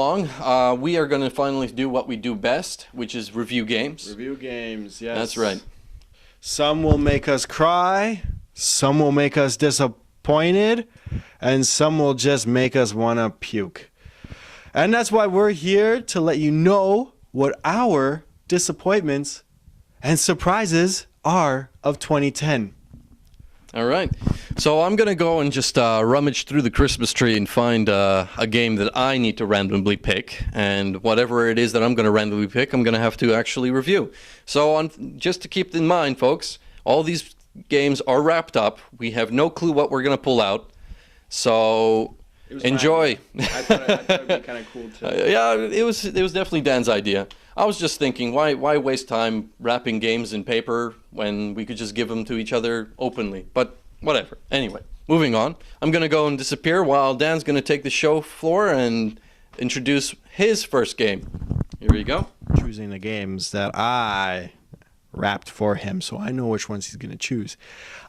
along. We are going to finally do what we do best, which is review games. Review games, yes. That's right. Some will make us cry, some will make us disappointed, and some will just make us want to puke. And that's why we're here to let you know what our disappointments and surprises are of 2010. All right. So I'm going to go and just rummage through the Christmas tree and find a game that I need to randomly pick. And whatever it is that I'm going to randomly pick, I'm going to have to actually review. So just to keep in mind, folks, all these games are wrapped up. We have no clue what we're going to pull out. So enjoy. I thought it would be kind of cool too. Yeah, it was definitely Dan's idea. I was just thinking, why waste time wrapping games in paper when we could just give them to each other openly? But whatever. Anyway, moving on. I'm going to go and disappear while Dan's going to take the show floor and introduce his first game. Here we go. Choosing the games that I wrapped for him, so I know which ones he's going to choose.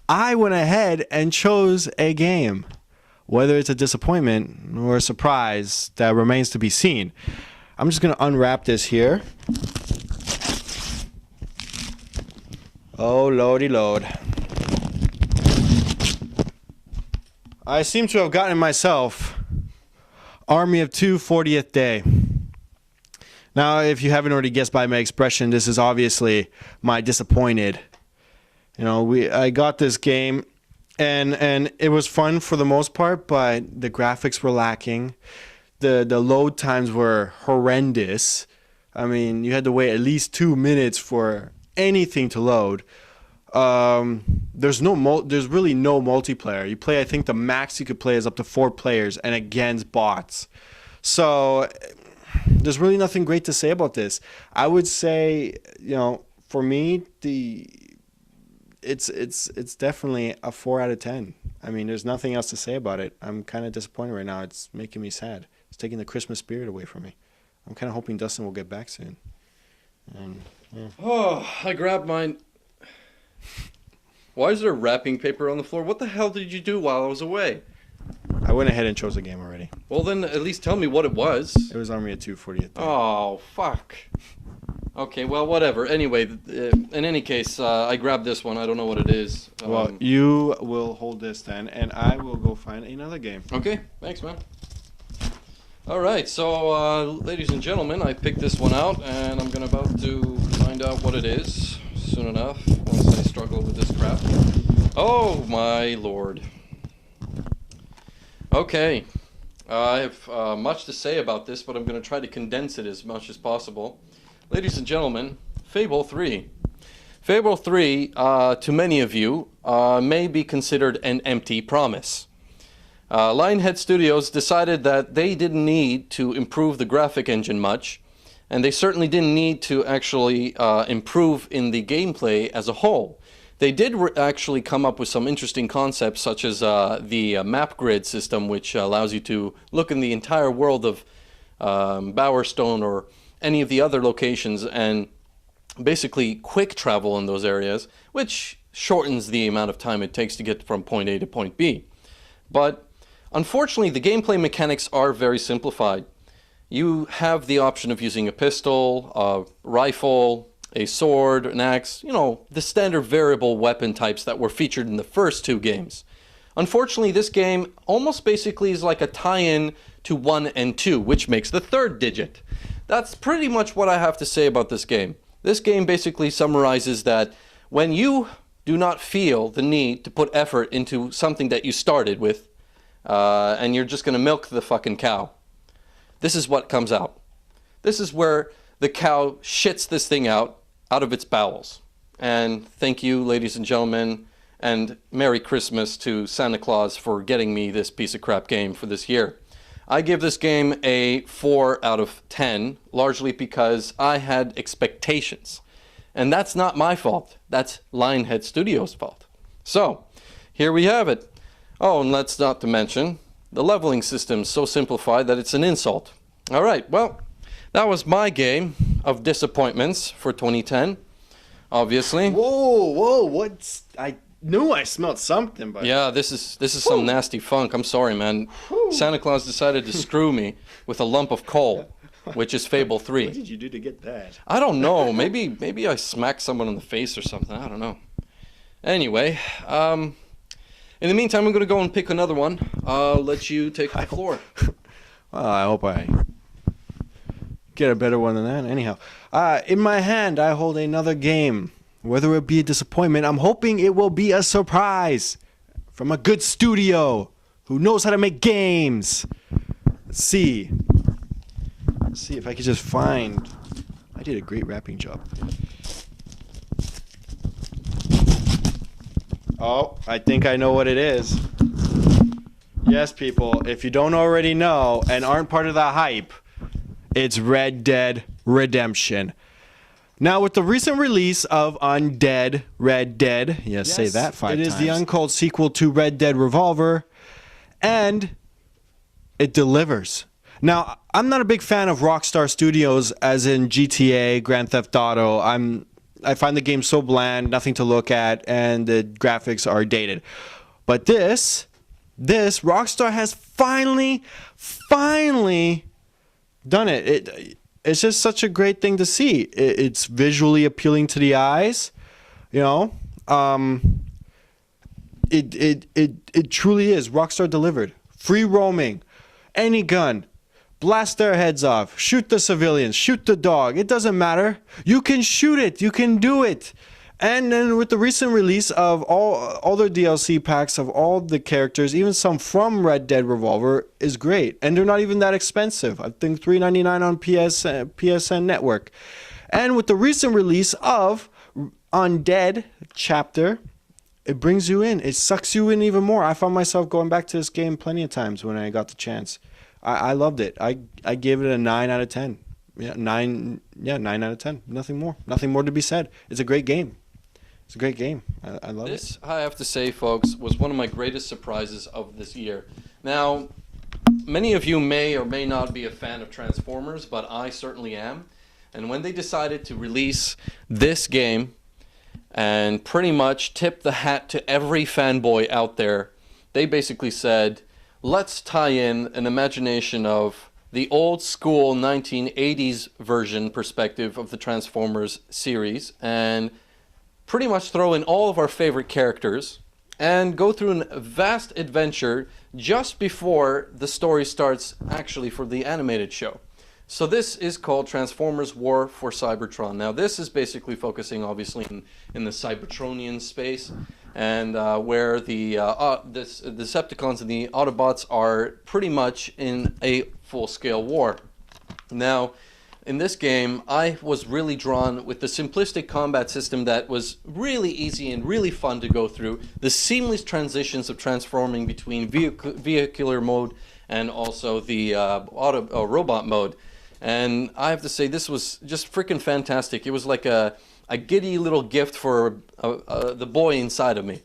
I went ahead and chose a game. Whether it's a disappointment or a surprise, that remains to be seen. I'm just going to unwrap this here. Oh, lordy load. I seem to have gotten myself Army of Two 40th Day. Now, if you haven't already guessed by my expression, this is obviously my disappointed. You know, I got this game, and it was fun for the most part, but the graphics were lacking. The load times were horrendous. I mean, you had to wait at least 2 minutes for anything to load. There's really no multiplayer. You play, I think the max you could play is up to 4 players, and against bots. So there's really nothing great to say about this. I would say, you know, for me, it's definitely a 4 out of 10. I mean, there's nothing else to say about it. I'm kind of disappointed right now. It's making me sad. It's taking the Christmas spirit away from me. I'm kind of hoping Dustin will get back soon. Yeah. Oh, I grabbed mine. Why is there wrapping paper on the floor? What the hell did you do while I was away? I went ahead and chose a game already. Well, then at least tell me what it was. It was Army of Two 40th Day. Oh, fuck. Okay, well, whatever. Anyway, in any case, I grabbed this one. I don't know what it is. Well, you will hold this then, and I will go find another game. Okay, thanks, man. All right, so, ladies and gentlemen, I picked this one out, and I'm about to find out what it is soon enough, once I struggle with this crap. Oh, my lord. Okay, I have much to say about this, but I'm going to try to condense it as much as possible. Ladies and gentlemen, FableIII. FableIII, to many of you, may be considered an empty promise. Lionhead Studios decided that they didn't need to improve the graphic engine much, and they certainly didn't need to actually improve in the gameplay as a whole. They did actually come up with some interesting concepts, such as the map grid system, which allows you to look in the entire world of Bowerstone or any of the other locations and basically quick travel in those areas, which shortens the amount of time it takes to get from point A to point B. But unfortunately, the gameplay mechanics are very simplified. You have the option of using a pistol, a rifle, a sword, an axe, you know, the standard variable weapon types that were featured in the first 2 games. Unfortunately, this game almost basically is like a tie-in to 1 and 2, which makes the 3rd digit. That's pretty much what I have to say about this game. This game basically summarizes that when you do not feel the need to put effort into something that you started with, and you're just going to milk the fucking cow, this is what comes out. This is where the cow shits this thing out of its bowels. And thank you, ladies and gentlemen, and Merry Christmas to Santa Claus for getting me this piece of crap game for this year. I give this game a 4 out of 10, largely because I had expectations. And that's not my fault. That's Lionhead Studios' fault. So, here we have it. Oh, and let's not to mention, the leveling system's so simplified that it's an insult. All right, well, that was my game of disappointments for 2010, obviously. Whoa, what's... I knew I smelled something, but... Yeah, this is some nasty funk. I'm sorry, man. Santa Claus decided to screw me with a lump of coal, which is Fable 3. What did you do to get that? I don't know. Maybe I smacked someone in the face or something. I don't know. Anyway, in the meantime, I'm going to go and pick another one. I'll let you take the floor. Well, I hope I get a better one than that. Anyhow, in my hand, I hold another game. Whether it be a disappointment, I'm hoping it will be a surprise from a good studio who knows how to make games. Let's see. Let's see if I can just find. I did a great wrapping job. Oh, I think I know what it is. Yes, people, if you don't already know and aren't part of the hype, it's Red Dead Redemption. Now, with the recent release of Undead Red Dead, yes, say that 5 times. It is the uncalled sequel to Red Dead Revolver, and it delivers. Now, I'm not a big fan of Rockstar Studios, as in GTA, Grand Theft Auto. I find the game so bland, nothing to look at, and the graphics are dated. But this Rockstar has finally done it. It's just such a great thing to see. It's visually appealing to the eyes, you know. It truly is. Rockstar delivered. Free roaming, any gun. Blast their heads off. Shoot the civilians. Shoot the dog. It doesn't matter. You can shoot it. You can do it. And then with the recent release of all their DLC packs of all the characters, even some from Red Dead Revolver, is great. And they're not even that expensive. I think $3.99 on PSN Network. And with the recent release of Undead Chapter, it brings you in. It sucks you in even more. I found myself going back to this game plenty of times when I got the chance. I loved it. I gave it a 9 out of 10. 9 out of 10. Nothing more to be said. It's a great game. It's a great game. I love it. This, I have to say, folks, was one of my greatest surprises of this year. Now, many of you may or may not be a fan of Transformers, but I certainly am. And when they decided to release this game and pretty much tip the hat to every fanboy out there, they basically said, let's tie in an imagination of the old school 1980s version perspective of the Transformers series and pretty much throw in all of our favorite characters and go through a vast adventure just before the story starts actually for the animated show. So this is called Transformers War for Cybertron. Now this is basically focusing obviously in the Cybertronian space, and where the Decepticons and the Autobots are pretty much in a full-scale war. Now, in this game, I was really drawn with the simplistic combat system that was really easy and really fun to go through, the seamless transitions of transforming between vehicular mode and also the robot mode. And I have to say, this was just freaking fantastic. It was like a giddy little gift for the boy inside of me.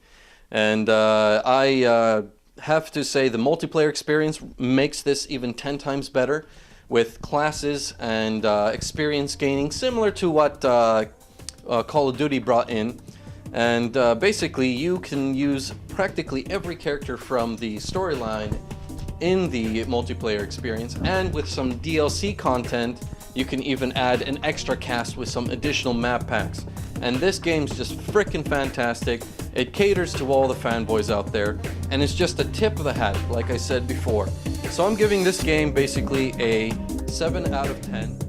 And I have to say the multiplayer experience makes this even 10 times better, with classes and experience gaining similar to what Call of Duty brought in. And basically you can use practically every character from the storyline in the multiplayer experience, and with some DLC content you can even add an extra cast with some additional map packs. And this game's just freaking fantastic. It caters to all the fanboys out there, and it's just a tip of the hat, like I said before. So I'm giving this game basically a 7 out of 10.